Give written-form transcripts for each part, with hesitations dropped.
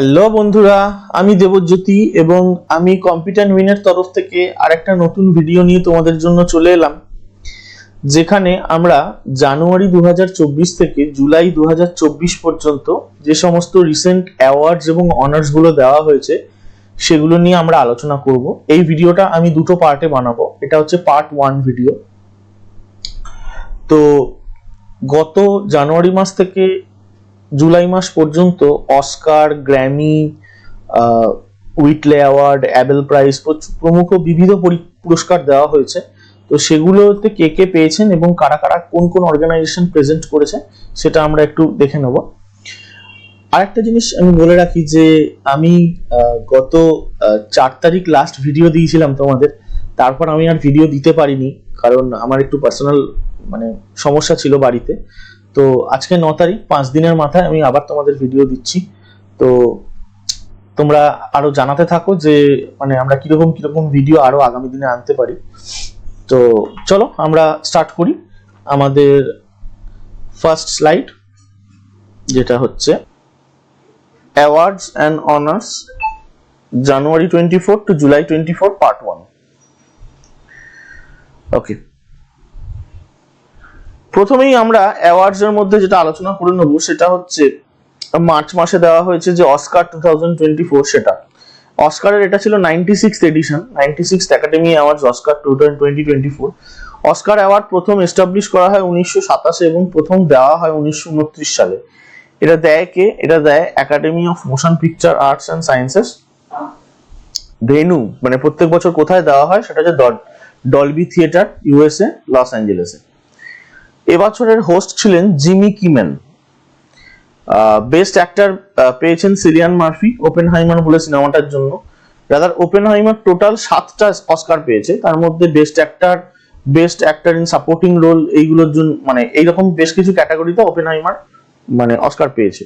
Hello বন্ধুরা, আমি দেবজ্যোতি এবং আমি কম্পিটেন্ট উইনের তরফ থেকে আরেকটা নতুন ভিডিও নিয়ে তোমাদের জন্য চলে এলাম, যেখানে আমরা জানুয়ারি 2024 থেকে জুলাই 2024 পর্যন্ত যে সমস্ত রিসেন্ট অ্যাওয়ার্ডস এবং অনার্স গুলো দেওয়া হয়েছে সেগুলো নিয়ে আমরা আলোচনা করব। এই ভিডিওটা আমি দুটো পার্টে বানাবো। এটা হচ্ছে পার্ট 1 ভিডিও। তো গত জানুয়ারি মাস থেকে জুলাই মাস পর্যন্ত Oscar, Grammy, Whitley award, Abel prize প্রমুখ বিবিধ পুরস্কার দেওয়া হয়েছে। তো সেগুলোতে কে কে পেয়েছেন এবং কারা কারা কোন কোন অর্গানাইজেশন প্রেজেন্ট করেছে সেটা আমরা একটু দেখে নেব। আরেকটা জিনিস আমি বলে রাখি যে আমি গত 4 তারিখ লাস্ট ভিডিও দিয়েছিলাম তোমাদের, তারপর আমি আর ভিডিও দিতে পারিনি কারণ আমার একটু পার্সোনাল সমস্যা ছিল বাড়িতে। তো আজকে 9 তারিখ, 5 দিনের মাথায় আমি আবার তোমাদের ভিডিও দিচ্ছি। তো তোমরা আরো জানাতে থাকো যে আমরা কিরকম কিরকম ভিডিও আরো আগামী দিনে আনতে পারি। তো চলো আমরা স্টার্ট করি আমাদের ফার্স্ট স্লাইড, যেটা হচ্ছে awards and honours January 24 to July 24 part 1। Okay, প্রথমেই আমরা অ্যাওয়ার্ডস এর মধ্যে যেটা আলোচনা করে নেব সেটা হচ্ছে মার্চ মাসে দেওয়া হয়েছে যে অস্কার 2024। সেটা অস্কারের এটা ছিল 96th edition, 96th academy awards Oscar 2024। Oscar award প্রথম এস্টাবলিশ করা হয় 1927 এবং প্রথম দেওয়া হয় 1929 সালে। এটা দেয় কে? এটা দেয় academy of motion picture arts and sciences. Venue প্রত্যেক বছর কোথায় দেওয়া হয় সেটা হচ্ছে ডলবি থিয়েটার, ইউএসএ, লস অ্যাঞ্জেলেসে। এবছরের হোস্ট ছিলেন জিমি কিমেন। বেস্ট অ্যাক্টর পেয়েছেন সিলিয়ান মার্ফি ওপেনহাইমার বলে সিনেমাটার জন্য। ওপেনহাইমার টোটাল 7টা অস্কার পেয়েছে, তার মধ্যে best actor in supporting role এইগুলোর জন্য এইরকম বেশ কিছু ক্যাটাগরিতে ওপেনহাইমার অস্কার পেয়েছে।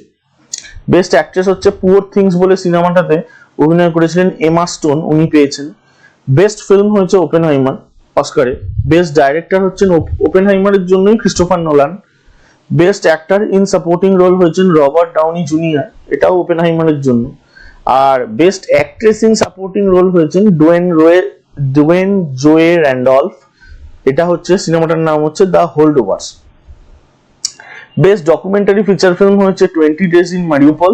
বেস্ট অ্যাক্ট্রেস হচ্ছে পুয়ার থিংস বলে সিনেমাটাতে অভিনয় করেছিলেন এমা স্টোন, উনি পেয়েছেন। বেস্ট ফিল্ম হয়েছে ওপেনহাইমার অস্কারে। বেস্ট ডাইরেক্টর হচ্ছেন ওপেনহাইমারের জন্যই Christopher Nolan. Best actor in supporting role হয়েছেন রবার্ট ডাউনি জুনিয়র, এটাও ওপেনহাইমারের জন্য। আর best actress in supporting role হয়েছেন ডুয়েন জোয়ে র্যান্ডলফ, এটা হচ্ছে সিনেমাটার নাম হচ্ছে the holdovers. Best documentary feature film হয়েছে 20 ডেজ ইন মারিউপল।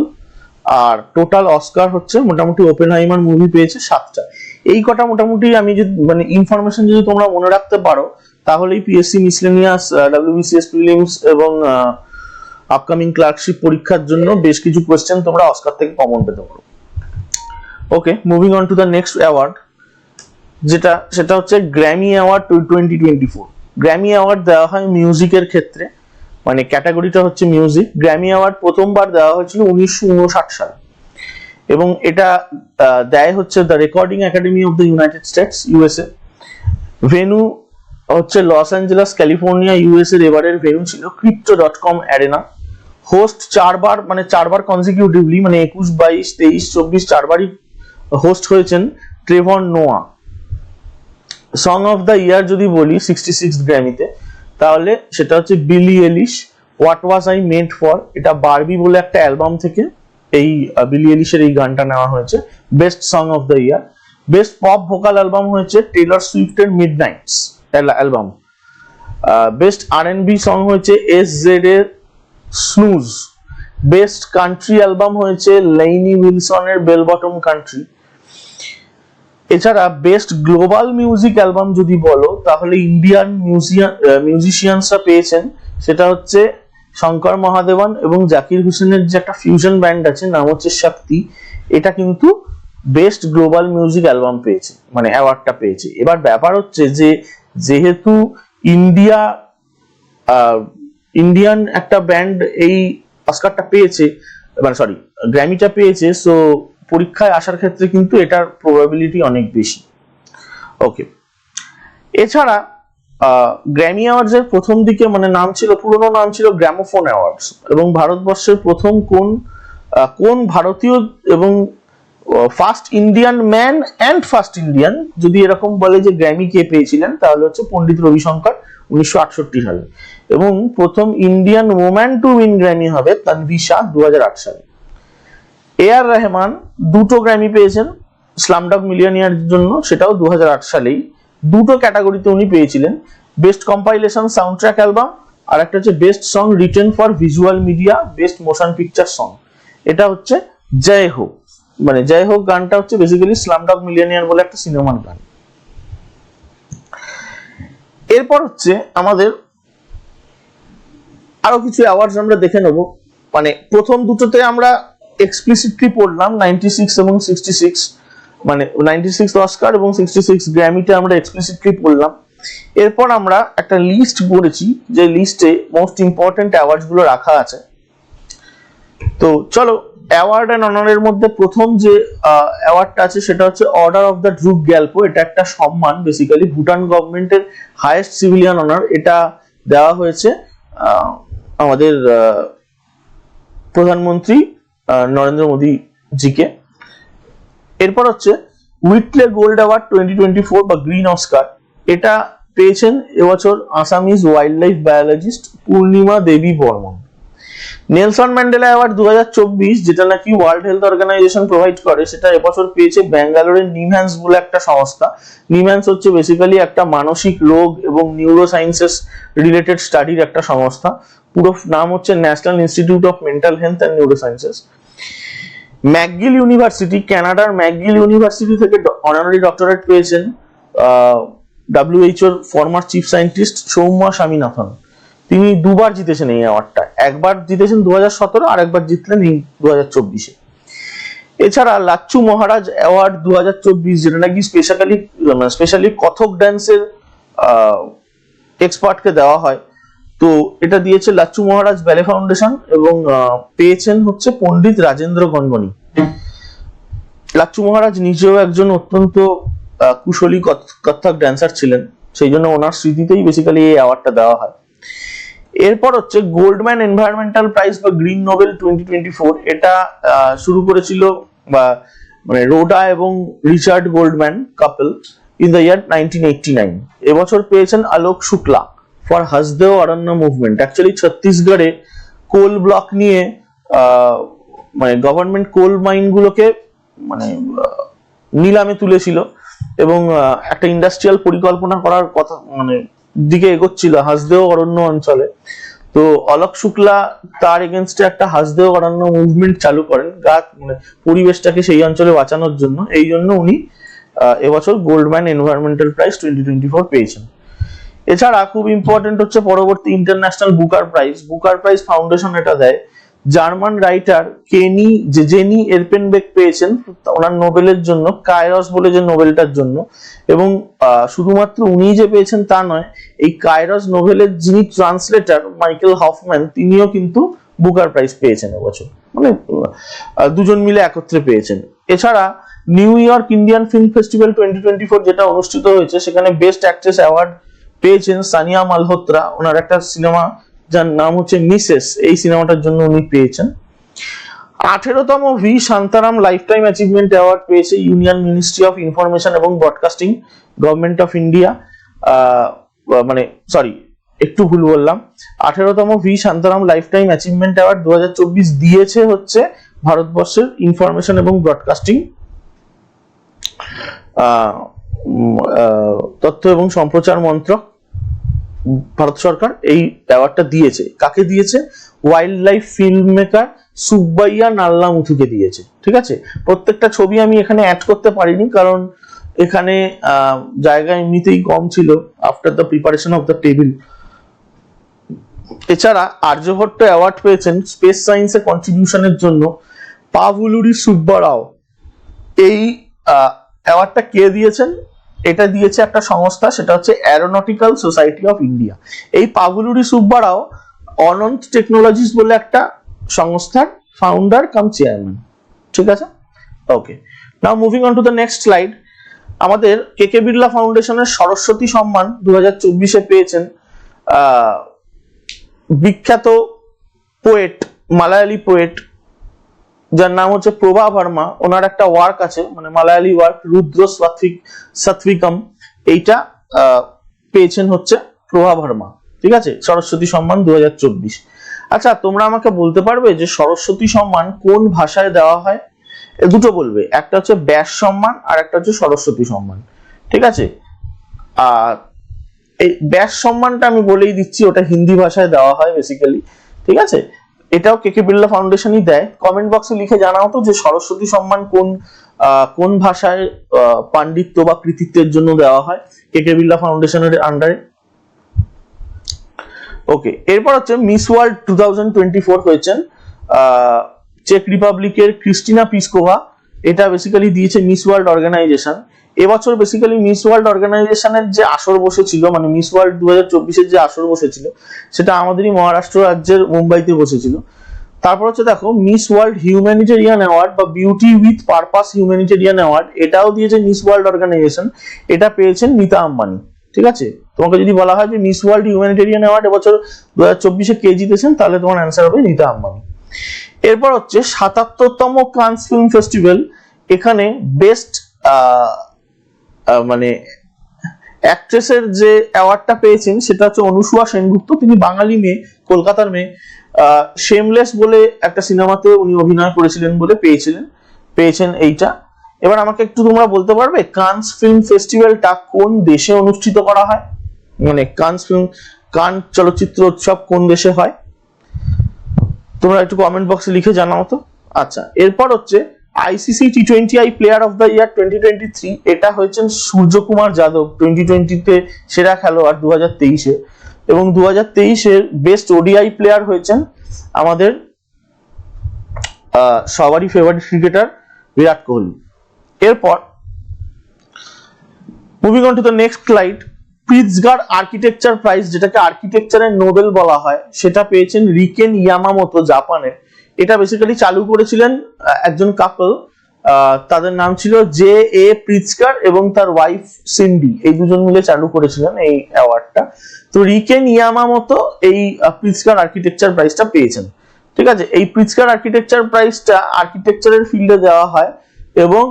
আর টোটাল অস্কার হচ্ছে মোটামুটি ওপেনহাইমার মুভি পেয়েছে 7টা। এই কটা মোটামুটি আমি যদি ইনফরমেশন যদি তোমরা মনে রাখতে পারো তাহলেই পিএসসি মিসলেনিয়াস, ডব্লিউবিসিএস প্রিলিমস এবং আপকামিং ক্লার্কশিপ পরীক্ষার জন্য বেশ কিছু কোশ্চেন তোমরা অস্কার থেকে কমন পেতে পারো। Okay, moving on to the next award, সেটা হচ্ছে গ্র্যামি অ্যাওয়ার্ড 2024। গ্র্যামি অ্যাওয়ার্ড দেওয়া হয় মিউজিকের ক্ষেত্রে, ক্যাটাগরিটা হচ্ছে মিউজিক। গ্র্যামি অ্যাওয়ার্ড প্রথমবার দেওয়া হয়েছিল 1959 সালে এবং এটা দেয় হচ্ছে the recording academy of the United States, USA. Venue হচ্ছে লস অ্যাঞ্জেলেস, ক্যালিফোর্নিয়া, ইউএস এর। এবারের ভেন্যু ছিল crypto.com অ্যারেনা। হোস্ট চারবার কনজিকিউটিভলি 21, 22, 23, 24 চারবারই হোস্ট হয়েছেন Trevor Noah. Song of the year যদি বলি 66 গ্র্যামিতে, তাহলে সেটা হচ্ছে Billie Eilish, what was I made for. এটা বারবি বলে একটা অ্যালবাম থেকে এই বিলি এলিশের এই গানটা নেওয়া হয়েছে। Best song of the year. Best pop vocal album হয়েছে টেলর সুইফটের Midnights album. Best R&B song হয়েছে SZ এর স্নুজ। বেস্ট কান্ট্রি অ্যালবাম হয়েছে লেইনি উইলসনের বেল বটম কান্ট্রি। এছাড়া বেস্ট গ্লোবাল মিউজিক অ্যালবাম যদি বলো তাহলে ইন্ডিয়ান মিউজিশিয়ানসরা পেয়েছেন, সেটা হচ্ছে শঙ্কর মহাদেবন এবং জাকির হুসেনের যে একটা ফিউশন ব্যান্ড আছে নাম হচ্ছে শক্তি। এটা কিন্তু বেস্ট গ্লোবাল মিউজিক অ্যালবাম পেয়েছে, অ্যাওয়ার্ডটা পেয়েছে। এবার ব্যাপার হচ্ছে যে যেহেতু ইন্ডিয়ান একটা ব্যান্ড এই অস্কারটা পেয়েছে, গ্র্যামিটা পেয়েছে, সো পরীক্ষায় আসার ক্ষেত্রে কিন্তু এটার প্রবাবিলিটি অনেক বেশি। ওকে, এছাড়া গ্র্যামি অ্যাওয়ার্ডস এর প্রথম দিকে পুরনো নাম ছিল গ্রামোফোন অ্যাওয়ার্ডস এবং ভারতবর্ষের প্রথম কোন ভারতীয় এবং first Indian man and first Indian যদি এরকম বলে যে গ্র্যামি কে পেয়েছিলেন তাহলে হচ্ছে পণ্ডিত রবিশঙ্কর 1968 সালে, এবং প্রথম Indian woman to win Grammy হবে তানভি শাহ 2008 সালে। আর রহমান দুটো গ্র্যামি পেয়েছেন স্লামডগ মিলিয়নিয়ার জন্য, সেটাও 2008 সালেই। দুটো ক্যাটাগরিতে উনি পেয়েছিলেন, best compilation soundtrack album, আর একটা হচ্ছে best song written for visual media, best motion picture song. এটা হচ্ছে জয় হোক, মানে জয় হোক গানটা হচ্ছে বেসিক্যালি স্লামডগ মিলিয়নিয়ার বলে একটা সিনেমার গান। এরপর হচ্ছে আমাদের আরো কিছু অ্যাওয়ার্ডস আমরা দেখে নেব। মানে প্রথম দুটোতে আমরা এক্সপ্লিসিটলি পড়লাম, 96 এবং 66, মানে 96 অস্কার এবং 66 গ্র্যামিতে আমরা এক্সপ্লিসিটলি পড়লাম। এরপর আমরা একটা লিস্ট করেছি, যে লিস্টে মোস্ট ইম্পর্টেন্ট অ্যাওয়ার্ডস গুলো রাখা আছে। তো চলো, অ্যাওয়ার্ড অ্যান্ড অনারের মধ্যে প্রথম যে অ্যাওয়ার্ডটা আছে সেটা হচ্ছে order of the Druk Gyalpo. এটা একটা সম্মান, বেসিক্যালি ভুটান গভর্নমেন্টের হাইয়েস্ট সিভিলিয়ান অনার। এটা দেওয়া হয়েছে আমাদের প্রধানমন্ত্রী নরেন্দ্র মোদী জিকে। এরপর হচ্ছে উইটলে গোল্ড অ্যাওয়ার্ড 2024 বা গ্রিন অস্কার। এটা পেয়েছেন এবছর আসামিজ ওয়াইল্ড লাইফ বায়োলজিস্ট পূর্ণিমা দেবী বর্মন। নেলসন ম্যান্ডেলা অ্যাওয়ার্ড 2024, যেটা নাকি ওয়ার্ল্ড হেলথ অর্গানাইজেশন প্রোভাইড করে, সেটা এবছর পেয়েছে ব্যাঙ্গালোরের নিমহ্যান্স বলে একটা সংস্থা। নিমহ্যান্স হচ্ছে বেসিক্যালি একটা মানসিক রোগ এবং নিউরো সায়েন্সেস রিলেটেড স্টাডির একটা সংস্থা। পুরো নাম হচ্ছে national institute of mental health and neuro sciences. McGill university, কানাডার ম্যাকগিল ইউনিভার্সিটি থেকে অনারারি ডক্টরেট পেয়েছেন WHO former chief scientist Soumya Swaminathan. তিনি দুবার জিতেছেন এই অ্যাওয়ার্ডটা, একবার জিতেছেন 2017 আর একবার জিতলেন এই 2024-এ। এছাড়া লাচ্চু মহারাজ অ্যাওয়ার্ড 2024, যেটা নাকি স্পেশালি কথক ড্যান্সের এক্সপার্টকে দেওয়া হয়। তো এটা দিয়েছে লাচ্চু মহারাজ ব্যালে ফাউন্ডেশন এবং পেয়েছেন হচ্ছে পণ্ডিত রাজেন্দ্র গনগনি। লাচ্চু মহারাজ নিজেও একজন অত্যন্ত কুশলী কত্থক ড্যান্সার ছিলেন, সেই জন্য ওনার স্মৃতিতেই বেসিক্যালি এই অ্যাওয়ার্ডটা দেওয়া হয়। এরপর হচ্ছে গোল্ডম্যান এনভায়রনমেন্টাল প্রাইজ বা গ্রিন নোবেল 2024। এটা শুরু করেছিল বা মানে রোডা এবং Richard Goldman couple in the year 1989। এবছর পেয়েছেন Alok Shukla for Hasdeo Aranya movement. Actually ছত্তিশগড়ে কোল ব্লক নিয়ে মানে গভর্নমেন্ট কোল মাইন গুলোকে মানে নিলামে তুলেছিল এবং একটা ইন্ডাস্ট্রিয়াল পরিকল্পনা করার কথা মানে দিকে এগোচ্ছিল হাসদেও অরণ্য অঞ্চলে। তো অলোক শুক্লা তার এগেনস্টে একটা হাসদেও অরণ্য মুভমেন্ট চালু করেন, গাছ মানে পরিবেশটাকে সেই অঞ্চলে বাঁচানোর জন্য। এই জন্য উনি এবছর গোল্ডম্যান এনভায়রনমেন্টাল প্রাইজ 2024 পেয়েছেন। এছাড়া খুব ইম্পর্টেন্ট হচ্ছে পরবর্তী international Booker prize. Booker prize foundation এটা দেয়। জার্মান রাইটার জেনি এরপেনবেক পেয়েছেন ওনার নোবেলের জন্য, কায়রস বলে যে নোবেলটার জন্য। এবং শুধুমাত্র উনি যে পেয়েছেন তা নয়, এই কায়রস নোবেলের যিনি ট্রান্সলেটার মাইকেল হফম্যান, তিনিও কিন্তু বুকার প্রাইজ পেয়েছেন এবছর, মানে দুজন মিলে একত্রে পেয়েছেন। এছাড়া new York Indian film festival 2024 যেটা অনুষ্ঠিত হয়েছে, সেখানে বেস্ট অ্যাক্ট্রেস অ্যাওয়ার্ড পেয়েছেন সানিয়া মালহোত্রা। ওনার একটা সিনেমা যার নাম হচ্ছে মিসেস, এই সিনেমাটার জন্য উনি পেয়েছেন। 18তম V Shantaram lifetime achievement award পেয়েছে ইউনিয়ন মিনিস্ট্রি অফ ইনফরমেশন এবং ব্রডকাস্টিং, গভর্নমেন্ট অফ ইন্ডিয়া। মানে সরি, একটু ভুল বললাম, 18তম V Shantaram lifetime achievement award 2024 দিয়েছে হচ্ছে ভারতবর্ষের ইনফরমেশন এবং ব্রডকাস্টিং তথ্য এবং সম্প্রচার মন্ত্রক, ভারত সরকার এই অ্যাওয়ার্ডটা দিয়েছে। কাকে দিয়েছে? ওয়াইল্ড লাইফ ফিল্ম মেকার সুব্বাইয়া নাল্লামুথুকে দিয়েছে। ঠিক আছে, প্রত্যেকটা ছবি আমি এখানে অ্যাড করতে পারিনি কারণ এখানে জায়গা এমনিতেই কম ছিল after the preparation of the table. এছাড়া আর্যভট্ট অ্যাওয়ার্ড পেয়েছেন স্পেস সায়েন্সে কন্ট্রিবিউশনের জন্য পাভুলুরি সুব্বারাও। এই অ্যাওয়ার্ডটা কে দিয়েছেন? এটা দিয়েছে একটা সংস্থা, সেটা হচ্ছে অ্যারোনটিক্যাল সোসাইটি অফ ইন্ডিয়া। এই পাভুলুরি সুব্বারাও অনন্ত টেকনোলজিস বলে একটা সংস্থার ফাউন্ডার কাম চেয়ারম্যান। ঠিক আছে, okay. Now moving on to the next slide. আমাদের কেকে বিড়লা ফাউন্ডেশনের সরস্বতী সম্মান 2024-এ পেয়েছেন বিখ্যাত পোয়েট, মালায়ালি পোয়েট যার নাম হচ্ছে প্রভা ভার্মা। ওনার একটা ওয়ার্ক আছে, মানে মালায়ালি ওয়ার্ক, রুদ্র সাত্বিকম। এইটা পেয়েছেন হচ্ছে প্রভা ভার্মা। ঠিক আছে, সরস্বতী সম্মান 2024। আচ্ছা, তোমরা আমাকে বলতে পারবে যে সরস্বতী সম্মান কোন ভাষায় দেওয়া হয়? দুটো বলবে, একটা হচ্ছে ব্যাস সম্মান আর একটা হচ্ছে সরস্বতী সম্মান, ঠিক আছে। আর এই ব্যাস সম্মানটা আমি বলেই দিচ্ছি, ওটা হিন্দি ভাষায় দেওয়া হয় বেসিক্যালি, ঠিক আছে। এটাও কেকে বিড়লা ফাউন্ডেশনই দেয়। কমেন্ট বক্সে লিখে জানাও তো যে সরস্বতী সম্মান কোন ভাষায় পাণ্ডিত্য বা কৃতিত্বের জন্য দেওয়া হয় কেকে বিড়লা ফাউন্ডেশনের আন্ডারে। ওকে, এরপর হচ্ছে মিস ওয়ার্ল্ড 2024 হয়েছেন চেক রিপাবলিকের ক্রিস্টিনা পিসকোভা। এটা বেসিক্যালি দিয়েছে মিস ওয়ার্ল্ড অর্গানাইজেশন। এবছর বেসিক্যালি মিস ওয়ার্ল্ড অর্গানাইজেশনের যে আসর বসেছিল, মানে মিস ওয়ার্ল্ড 2024-এর যে আসর বসেছিল, সেটা আমাদেরই মহারাষ্ট্র রাজ্যের মুম্বাইতে বসেছিল। তারপর হচ্ছে দেখো মিস ওয়ার্ল্ড হিউম্যানিটেরিয়ান অ্যাওয়ার্ড বা beauty with purpose humanitarian award, এটাও দিয়েছে মিস ওয়ার্ল্ড অর্গানাইজেশন। এটা পেয়েছেন নীতা আম্বানি, ঠিক আছে। তোমাকে যদি বলা হয় যে মিস ওয়ার্ল্ড হিউম্যানিটেরিয়ান অ্যাওয়ার্ড এবছর 2024-এ কে জিতেছেন, তাহলে তোমার অ্যান্সার হবে নীতা আম্বানি। এরপর হচ্ছে 77তম কানস ফিল্ম ফেস্টিভ্যাল। এখানে বেস্ট মানে অ্যাক্ট্রেসের যে অ্যাওয়ার্ডটা পেয়েছেন সেটা হচ্ছে অনুসুয়া সেনগুপ্ত। তিনি বাঙালি মেয়ে, কলকাতার মেয়ে। শেমলেস বলে একটা সিনেমাতে উনি অভিনয় করেছিলেন বলে পেয়েছেন এইটা। এবার আমাকে একটু তোমরা বলতে পারবে কানস ফিল্ম ফেস্টিভ্যালটা কোন দেশে অনুষ্ঠিত করা হয়, মানে কান চলচ্চিত্র উৎসব কোন দেশে হয়? তোমরা একটু কমেন্ট বক্সে লিখে জানাও তো। আচ্ছা, এরপর হচ্ছে ICC T20 player of the ইয়ার 2023। এটা হয়েছেন সূর্যকুমার যাদব, 2020-তে সেরা খেলোয়াড় 2023-এ, এবং 2023-এর বেস্ট ওডিআই প্লেয়ার হয়েছেন আমাদের সবারই ফেভারিট ক্রিকেটার বিরাট কোহলি। এরপর moving on to the next slide, Pritzker architecture prize, যেটাকে আর্কিটেকচারের নোবেল বলা হয়, সেটা পেয়েছেন রিকেন ইয়ামামোতো, জাপানের। এটা বেসিক্যালি চালু করেছিলেন একজন কাপল, তাদের নাম ছিল জে এ প্রিৎজগার এবং তার ওয়াইফ সিন্ডি, এই দুজন মিলে চালু করেছিলেন এই অ্যাওয়ার্ডটা। তো রিকেন ইয়ামামোতো এই প্রিৎজগার আর্কিটেকচার প্রাইজটা পেয়েছেন, ঠিক আছে। এই প্রিৎজগার আর্কিটেকচার প্রাইজটা আর্কিটেকচারের ফিল্ডে দেওয়া হয় এবং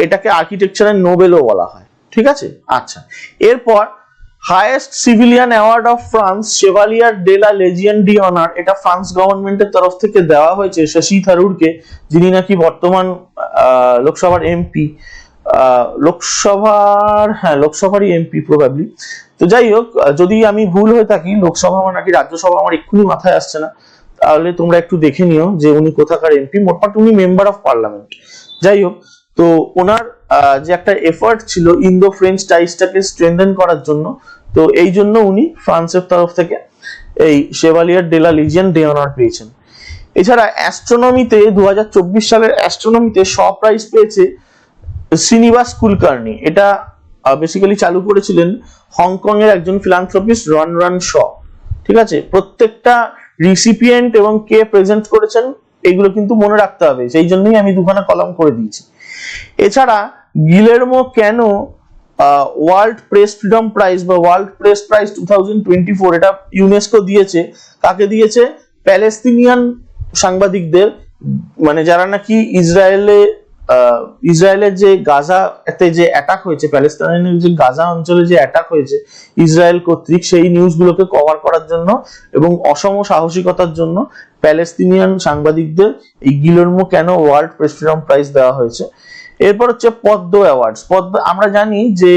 এটাকে আর্কিটেকচারের নোবেলও বলা হয়, ঠিক আছে। আচ্ছা, এরপর highest civilian award of France, Chevalier day লা লেজিয়ন ডি অনার, এটা ফ্রান্স গভর্নমেন্টের তরফ থেকে দেওয়া হয়েছে শশী থারুরকে, যিনি নাকি বর্তমান লোকসভার এমপি, লোকসভারই এমপি প্রবাবলি। তো যাই হোক, যদি আমি ভুল হয়ে থাকি, লোকসভা নাকি রাজ্যসভা আমার এক্ষুনি মাথায় আসছে না, তাহলে তোমরা একটু দেখে নিও যে উনি কোথাকার এমপি। মোটমাট উনি মেম্বার অফ পার্লামেন্ট। যাই হোক, তো ওনার যে একটা এফার্ট ছিল ইন্দো ফ্রেঞ্চ টাইসটাকে স্ট্রেনথেন করার জন্য, তো এই জন্য উনি ফ্রান্সের তরফ থেকে এই শেভালিয়ার ডে লা লিজিয়ন ডে অনার পেয়েছেন। এছাড়া অ্যাস্ট্রোনমিতে 2024 সালের অ্যাস্ট্রোনমিতে শ প্রাইজ পেয়েছে শ্রীনিবাস কুলকার্নি। এটা বেসিক্যালি চালু করেছিলেন হংকং এর একজন ফিলান্থ্রপিস্ট রন শ, ঠিক আছে। প্রত্যেকটা রিসিপিয়েন্ট এবং কে প্রেজেন্ট করেছেন এগুলো কিন্তু মনে রাখতে হবে, সেই জন্যই আমি দুখানা কলাম করে দিয়েছি। এছাড়া Guillermo Cano world press freedom prize বা ওয়ার্ল্ড প্রেস প্রাইজ 2024, এটা ইউনেস্কো দিয়েছে। কাকে দিয়েছে? প্যালেস্তিনিয়ান সাংবাদিকদের, মানে যারা নাকি ইসরায়েলের যে গাজাতে যে অ্যাটাক হয়েছে, প্যালেস্তাইনের যে গাজা অঞ্চলে যে অ্যাটাক হয়েছে ইসরায়েল কর্তৃক, সেই নিউজগুলোকে কভার করার জন্য এবং অসম সাহসিকতার জন্য প্যালেস্তিনিয়ান সাংবাদিকদের এই Guillermo Cano world press freedom prize দেওয়া হয়েছে। এরপর হচ্ছে পদ্ম অ্যাওয়ার্ডস। আমরা জানি যে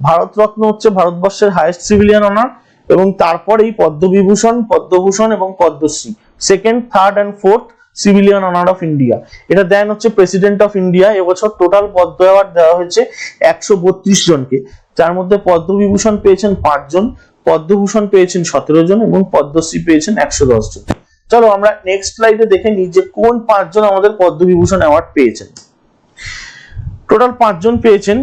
ভারতরত্ন হচ্ছে ভারতবর্ষের হাইয়েস্ট সিভিলিয়ান অনার, এবং তারপরেই পদ্মভূষণ এবং Padma Shri, second, third and fourth civilian honour of India. এটা দেন হচ্ছে প্রেসিডেন্ট অফ ইন্ডিয়া। এবছর টোটাল পদ্ম অ্যাওয়ার্ড দেওয়া হয়েছে 132 জনকে, যার মধ্যে পদ্মবিভূষণ পেয়েছেন 5 জন, পদ্মভূষণ পেয়েছেন 17 জন এবং পদ্মশ্রী পেয়েছেন 110 জন। চলো আমরা নেক্সট স্লাইডে দেখে নিই যে কোন 5 জন আমাদের পদ্মবিভূষণ অ্যাওয়ার্ড পেয়েছেন। টোটাল 5 জন পেয়েছেন।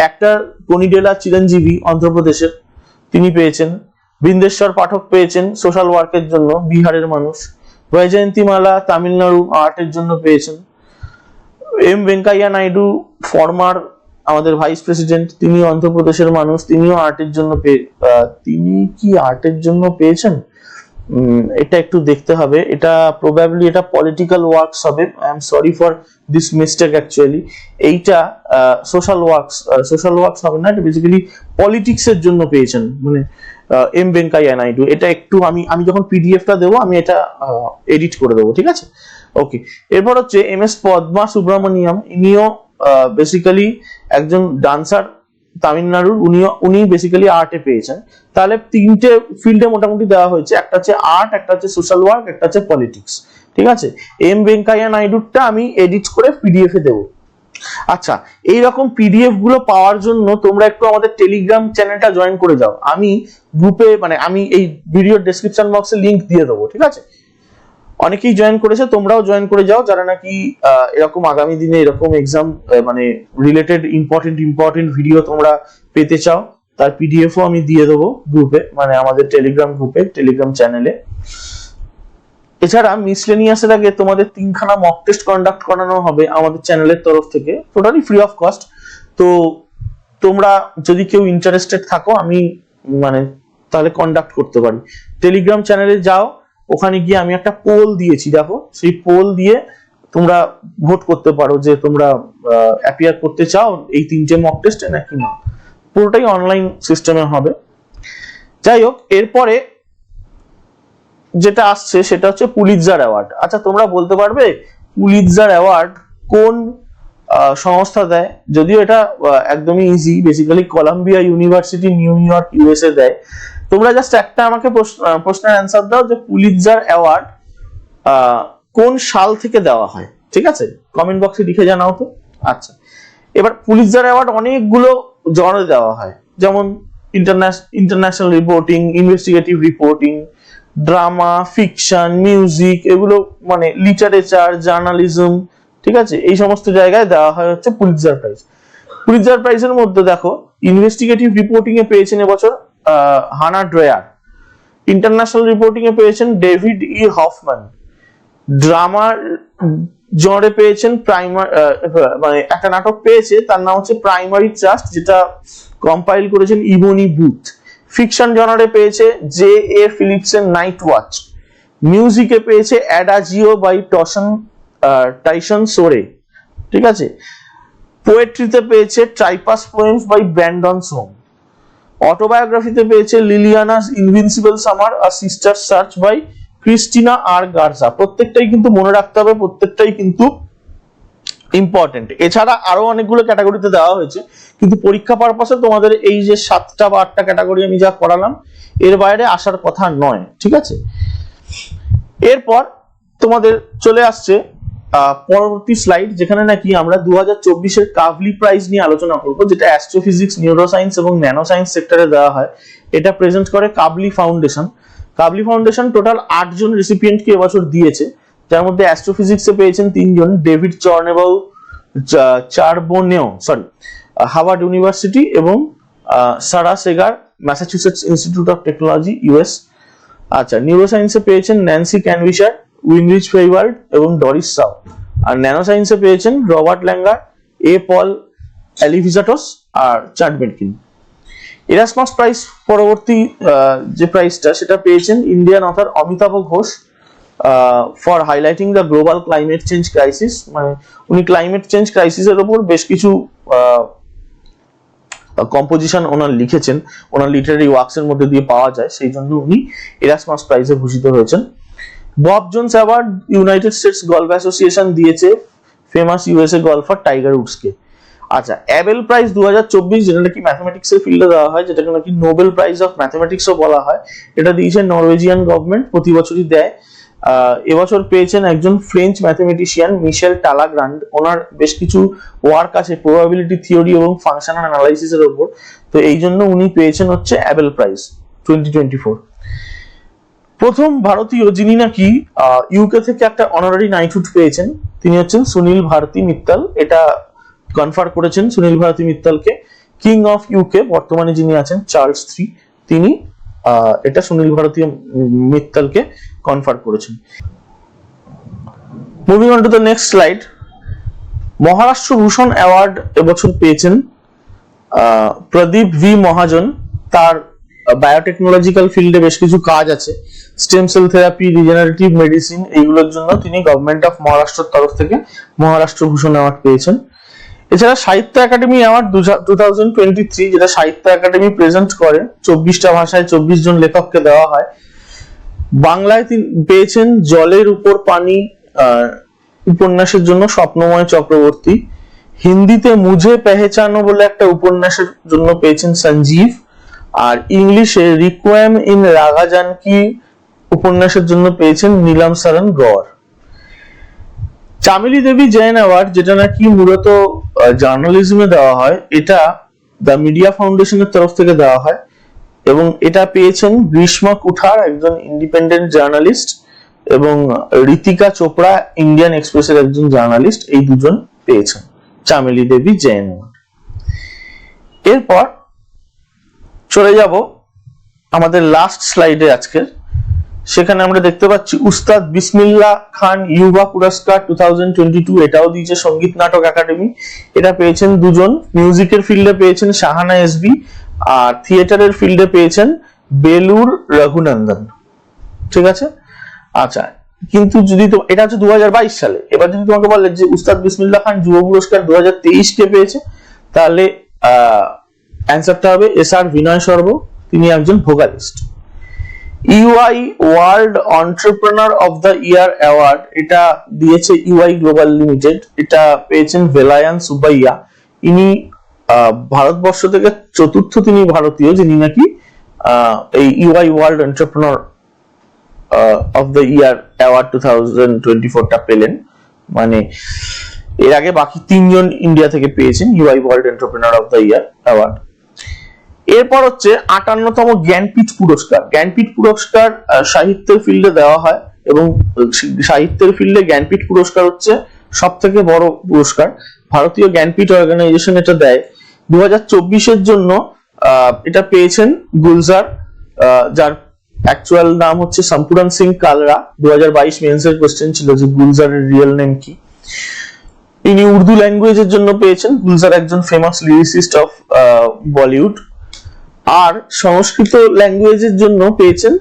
একটা কনিডেলা চিরঞ্জীবী, অন্ধ্রপ্রদেশের, তিনি পেয়েছেন। বিন্দেশ্বর পাঠক পেয়েছেন সোশ্যাল ওয়ার্কের জন্য, বিহারের মানুষ। বৈজয়ন্তীমালা তামিলনাড়ু, আর্টের জন্য পেয়েছেন। এম ভেঙ্কাইয়া নাইডু, ফর্মার আমাদের ভাইস প্রেসিডেন্ট, তিনি অন্ধ্রপ্রদেশের মানুষ, তিনিও আর্টের জন্য তিনি কি আর্টের জন্য পেয়েছেন এটা একটু দেখতে হবে। এটা প্রবাবলি এটা পলিটিক্যাল ওয়ার্কস হবে। I am sorry for this mistake. Actually এইটা সোশ্যাল ওয়ার্কস হবে না, এটা বেসিক্যালি পলিটিক্স এর জন্য পেয়েছেন, মানে এম ভেঙ্কাইয়া নাইডু। এটা একটু আমি যখন পিডিএফটা দেবো আমি এটা এডিট করে দেবো, ঠিক আছে। ওকে, এরপর হচ্ছে এম এস পদ্মা সুব্রমণিয়াম, ইনিও বেসিক্যালি একজন ডান্সার তামিলনাড়ুর, উনি বেসিক্যালি আর্টে পেয়েছেন। তাহলে তিনটে ফিল্ডে মোটামুটি দেওয়া হয়েছে, একটা হচ্ছে আর্ট, একটা হচ্ছে সোশ্যাল ওয়ার্ক, একটা হচ্ছে পলিটিক্স। ঠিক আছে, এম ভেঙ্কাইয়া নাইডুরটা আমি এডিট করে পিডিএফ এ দেবো। আচ্ছা, এইরকম পিডিএফ গুলো পাওয়ার জন্য তোমরা একটু আমাদের টেলিগ্রাম চ্যানেলটা জয়েন করে যাও। আমি গ্রুপে মানে আমি এই ভিডিও ডেসক্রিপশন বক্সে লিংক দিয়ে দেবো। ঠিক আছে, অনেকেই জয়েন করেছে, তোমরাও জয়েন করে যাও যারা নাকি এরকম আগামী দিনে এরকম এক্সাম মানে রিলেটেড ইম্পর্টেন্ট ভিডিও তোমরা পেতে চাও, তার পিডিএফও আমি দিয়ে দেবো গ্রুপে, মানে আমাদের টেলিগ্রাম গ্রুপে, টেলিগ্রাম চ্যানেলে। এছাড়া মিসলেনিয়াসের আগে তোমাদের 3খানা মক টেস্ট কন্ডাক্ট করানো হবে আমাদের চ্যানেলের তরফ থেকে, টোটালি ফ্রি অফ কস্ট। তো তোমরা যদি কেউ ইন্টারেস্টেড থাকো, আমি মানে তাহলে কন্ডাক্ট করতে পারি। টেলিগ্রাম চ্যানেলে যাও, ওখানে গিয়ে আমি একটা পোল দিয়েছি, দেখো সেই পোল দিয়ে তোমরা ভোট করতে পারো যে তোমরা অ্যাপিয়ার করতে চাও এই 3টে মক টেস্টে নাকি না। পুরোটাই অনলাইন সিস্টেমে হবে। যাই হোক, এরপরে যেটা আসছে সেটা হচ্ছে পুলিৎজার অ্যাওয়ার্ড। আচ্ছা, তোমরা বলতে পারবে পুলিৎজার অ্যাওয়ার্ড কোন সংস্থা দেয়? যদিও এটা একদমই easy, basically Columbia university, new York, USA দেয়। তোমরা জাস্ট একটা আমাকে প্রশ্নের অ্যান্সার দাও যে পুলিৎজার অ্যাওয়ার্ড কোন সাল থেকে দেওয়া হয়। ঠিক আছে, কমেন্ট বক্সে লিখে জানাও তো। আচ্ছা, এবার পুলিৎজার অ্যাওয়ার্ড অনেকগুলো জনরে দেওয়া হয়, যেমন international reporting, investigative reporting, drama, fiction, music, এগুলো মানে লিটারেচার, জার্নালিজম। ঠিক আছে, এই সমস্ত জায়গায় দেওয়া হয় হচ্ছে পুলিৎজার প্রাইজ। পুলিৎজার প্রাইজের মধ্যে দেখো, ইনভেস্টিগেটিভ রিপোর্টিং এ পেয়েছেন এবছর হানা ড্রেয়ার, ইন্টারন্যাশনাল রিপোর্টিং এ পেয়েছেন ডেভিড ই হফম্যান, ড্রামার জনরে পেয়েছেন মানে একটা নাটক পেয়েছে, তার নাম হচ্ছে প্রাইমারি ট্রাস্ট, যেটা কম্পাইল করেছেন ইবনি বুথ। ফিকশন জনারে পেয়েছে জে এ ফিলিপসের নাইট ওয়াচ। মিউজিকে পেয়েছে অ্যাডাজিও বাই টাইসন সোরে। ঠিক আছে, পোয়েট্রিতে পেয়েছে Tripas poems by Brandon Som. অটোবায়োগ্রাফিতে পেয়েছে লিলিয়ানাস ইনভিনসিবল সামার আর সিস্টার সার্চ বাই ক্রিস্টিনা আর গার্সা। প্রত্যেকটাই কিন্তু মনে রাখতে হবে, প্রত্যেকটাই কিন্তু ইম্পর্টেন্ট। এছাড়া আরো অনেকগুলো ক্যাটাগরিতে দেওয়া হয়েছে, কিন্তু পরীক্ষা পারপাসে তোমাদের এই যে 7টা বা 8টা ক্যাটাগরি আমি যা করালাম এর বাইরে আসার কথা নয়। ঠিক আছে, এরপর তোমাদের চলে আসছে পরবর্তী স্লাইড, যেখানে নাকি আমরা 2024-এর কাভলি প্রাইজ নিয়ে আলোচনা করব, যেটা অ্যাস্ট্রোফিজিক্স, নিউরোসায়েন্স এবং ন্যানো সায়েন্স সেক্টরে দেওয়া হয়। এটা প্রেজেন্ট করে কাবলি ফাউন্ডেশন। কাবলি ফাউন্ডেশন টোটাল 8 জন রেসিপিয়েন্টকে এবছর দিয়েছে, যার মধ্যে অ্যাস্ট্রোফিজিক্সে পেয়েছেন 3 জন, ডেভিড চারবোনেও হার্ভার্ড ইউনিভার্সিটি এবং Sara Seager Massachusetts Institute of Technology, US. আচ্ছা, নিউরোসায়েন্সে পেয়েছেন ন্যান্সি ক্যানভিশার, উইনরিচ ফেইওয়ার্ড এবং ডরিস সাউ। আর ন্যানো সায়েন্সে পেয়েছেন রবার্ট ল্যাঙ্গার, এ পল অ্যালিভিজাটস আর চার্ট বেটকিন। এরাসমাস প্রাইজ পরবর্তী যে প্রাইজটা সেটা পেয়েছেন Indian author Amitabh Ghosh for highlighting the global climate change crisis. মানে উনি ক্লাইমেট চেঞ্জ ক্রাইসিসের উপর বেশ কিছু কম্পোজিশন ওনার লিখেছেন, ওনার লিটারারি ওয়ার্কস এর মধ্যে দিয়ে পাওয়া যায়, সেই জন্য উনি এরাসমাস প্রাইজে ভূষিত হয়েছেন। Bob Jones award United states golf association দিয়েছে ফেমাস ইউএসএ গলফার টাইগার উডসকে। আচ্ছা, অ্যাবেল প্রাইজ 2024, যেটা নাকি ম্যাথমেটিক্স এর ফিল্ডে দেওয়া হয়, যেটাকে নাকি নোবেল প্রাইজ অফ ম্যাথমেটিক্সও বলা হয়, এটা দিয়েছে নরওয়েজিয়ান গভর্নমেন্ট, প্রতি বছরই দেয়। এবছর পেয়েছেন একজন ফ্রেঞ্চ ম্যাথমেটিশিয়ান মিশেল টালাগ্রান্ড। ওনার বেশ কিছু ওয়ার্ক আছে প্রবাবিলিটি থিওরি এবং ফাংশনাল অ্যানালাইসিস এর উপর, তো এই জন্য উনি পেয়েছেন হচ্ছে অ্যাবেল প্রাইজ 2024। প্রথম ভারতীয় যিনি নাকি ইউকে থেকে একটা অনারারি নাইটহুড পেয়েছেন তিনি হচ্ছেন সুনীল ভারতী মিত্তাল। এটা কনফার করেছেন সুনীল ভারতী মিত্তালকে কিং অফ ইউকে বর্তমানে যিনি আছেন চার্লস III, তিনি এটা সুনীল ভারতী মিত্তালকে কনফার করেছেন। Moving on to the next slide. Maharashtra Bhushan award এবছর পেয়েছেন প্রদীপ ভি মহাজন। তার বায়োটেকনোলজিক্যাল ফিল্ডে বেশ কিছু কাজ আছে, stem cell therapy, regenerative medicine, এইগুলোর জন্য তিনি গভর্নমেন্ট অফ মহারাষ্ট্রের তরফ থেকে মহারাষ্ট্র ভূষণ অ্যাওয়ার্ড পেয়েছেন। এছাড়া সাহিত্য একাডেমি অ্যাওয়ার্ড 2023, যেটা সাহিত্য একাডেমি প্রেজেন্ট করে, 24টা ভাষায় 24 জন লেখককে দেওয়া হয়। বাংলায় তিনি পেয়েছেন জলের উপর পানি উপন্যাসের জন্য স্বপ্নময় চক্রবর্তী। হিন্দিতে মুঝে পেহচানো বলে একটা উপন্যাসের জন্য পেয়েছেন সঞ্জীব। আর ইংলিশে রিকোয়েম ইন রাগা জানকি উপন্যাসের জন্য পেয়েছেন নীলম শরণ গৌর। চামেলি দেবী জৈন অ্যাওয়ার্ড, যেটা নাকি মূলত জার্নালিজমে দেওয়া হয়, এটা দ্য মিডিয়া ফাউন্ডেশনের তরফ থেকে দেওয়া হয় এবং এটা পেয়েছেন গ্রীষ্মা কুঠার, একজন ইন্ডিপেন্ডেন্ট জার্নালিস্ট, এবং ঋতিকা চোপড়া, ইন্ডিয়ান এক্সপ্রেসের একজন জার্নালিস্ট। এই দুজন পেয়েছেন চামেলি দেবী জৈন অ্যাওয়ার্ড। এরপর চলে যাব আমাদের লাস্ট স্লাইডে আজকের। সেখানে আমরা দেখতে পাচ্ছি উস্তাদ বিসমিল্লাহ খান ইউবা পুরস্কার 2022, এটাও দিয়েছে সঙ্গীত নাটক একাডেমি। এটা পেয়েছেন দুজন, মিউজিকের ফিল্ডে পেয়েছেন শাহানা এসবি, আর থিয়েটারের ফিল্ডে পেয়েছেন বেলুর রঘুনন্দন। ঠিক আছে, আচ্ছা, কিন্তু যদি এটা হচ্ছে 2022 সালে। এবার যদি তোমাকে বলে যে উস্তাদ বিসমিল্লাহ খান যুব পুরস্কার 2023 কে পেয়েছে, তাহলে অ্যান্সারটা হবে এসআর বিনয় সর্ব, তিনি একজন vocalist. EY world entrepreneur of the year award, এটা দিয়েছে ইউআই গ্লোবাল লিমিটেড। এটা পেয়েছেন ভেলায়ান সুবাইয়া। ইনি ভারতবর্ষ থেকে চতুর্থ তিনি ভারতীয় যিনি নাকি এই EY world entrepreneur of the year award 2024টা পেলেন। মানে এর আগে বাকি তিনজন ইন্ডিয়া থেকে পেয়েছেন EY world entrepreneur of the year award. এরপর হচ্ছে 58তম জ্ঞানপীঠ পুরস্কার। জ্ঞানপীঠ পুরস্কার সাহিত্যের ফিল্ডে দেওয়া হয় এবং সাহিত্যের ফিল্ডে জ্ঞানপীঠ পুরস্কার হচ্ছে সব থেকে বড় পুরস্কার। ভারতীয় জ্ঞানপীঠ অর্গানাইজেশন এটা দেয়। 2024-এর জন্য এটা পেয়েছেন গুলজার, যার অ্যাকচুয়াল নাম হচ্ছে সম্পুরন সিং কালরা। 2022 মেন্সের কোশ্চেন ছিল যে গুলজারের রিয়েল নেম কি। ইনি উর্দু ল্যাঙ্গুয়েজের জন্য পেয়েছেন। গুলজার একজন ফেমাস লিরিসিস্ট অফ বলিউড। আর সংস্কৃত ল্যাঙ্গুয়েজের জন্য পেয়েছেন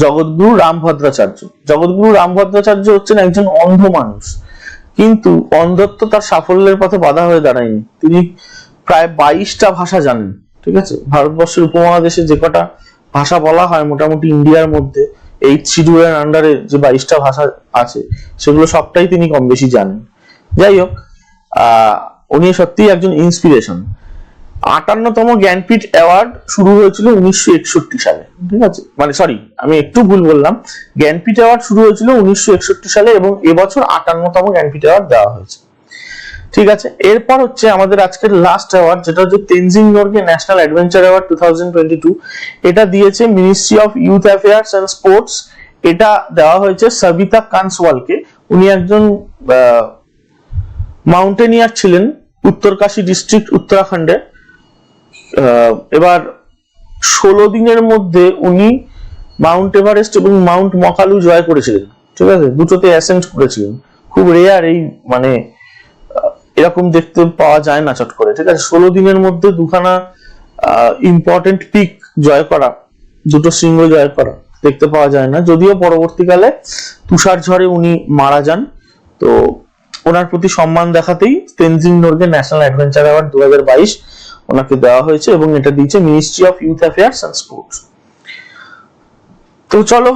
জগৎগুরু রামভদ্রাচার্য। জগৎগুরু রামভদ্রাচার্য হচ্ছেন একজন অন্ধ মানুষ, কিন্তু অন্ধত্ব তার সাফল্যের পথে বাধা হয়ে দাঁড়ায়নি। তিনি প্রায় 22টা ভাষা জানেন। ঠিক আছে, ভারতবর্ষের উপমহাদেশে যে কটা ভাষা বলা হয় মোটামুটি ইন্ডিয়ার মধ্যে 8th শিডিউলের আন্ডারে যে 22টা ভাষা আছে সেগুলো সবটাই তিনি কম বেশি জানেন। যাই হোক, উনি সত্যিই একজন ইন্সপিরেশন। 58তম জ্ঞানপীঠ অ্যাওয়ার্ড শুরু হয়েছিল 1961 সালে। ঠিক আছে, মানে সরি, আমি একটু ভুল বললাম। জ্ঞানপীঠ অ্যাওয়ার্ড শুরু হয়েছিল 1961 সালে এবং এবছর 58তম জ্ঞানপীঠ অ্যাওয়ার্ড দেওয়া হয়েছে। ঠিক আছে, এরপর হচ্ছে আমাদের আজকের লাস্ট অ্যাওয়ার্ড, যেটা হচ্ছে Tenzing Norgay national adventure award 2022। এটা দিয়েছে ministry of youth affairs and sports. এটা দেওয়া হয়েছে সবিতা কানসওয়ালকে। উনি একজন মাউন্টেনিয়ার ছিলেন, উত্তরকাশী ডিস্ট্রিক্ট, উত্তরাখণ্ডের। এবার 16 দিনের মধ্যে উনি মাউন্ট এভারেস্ট এবং মাউন্ট মকালু জয় করেছিলেন। ঠিক আছে, দুটোতে অ্যাসেন্ট করেছিলেন। খুব রেয়ার, এই মানে এরকম দেখতে পাওয়া যায় না চট করে। ঠিক আছে, 16 দিনের মধ্যে দুখানা ইম্পর্টেন্ট পিক জয় করা, দুটো শৃঙ্গ জয় করা দেখতে পাওয়া যায় না। যদিও পরবর্তীকালে তুষার ঝড়ে উনি মারা যান। তো ওনার প্রতি সম্মান দেখাতেই Tenzing Norgay national adventure award 2022 ওনাকে দেওয়া হয়েছে এবং এটা দিয়েছে ministry of youth affairs and sports. তো চলো,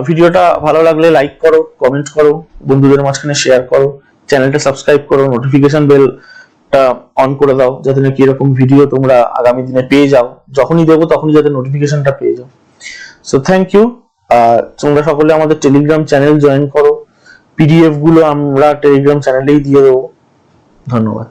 ভিডিওটা ভালো লাগলে লাইক করো, কমেন্ট করো, বন্ধুদের মাঝখানে শেয়ার করো, চ্যানেলটা সাবস্ক্রাইব করো, নোটিফিকেশন বেলটা অন করে দাও যাতে নাকি এরকম ভিডিও তোমরা আগামী দিনে পেয়ে যাও। যখনই দেবো তখনই যাতে নোটিফিকেশনটা পেয়ে যাও। So thank you. তোমরা সকলে আমাদের টেলিগ্রাম চ্যানেল জয়েন করো। পিডিএফ গুলো আমরা টেলিগ্রাম চ্যানেলেই দিয়ে দেবো। ধন্যবাদ।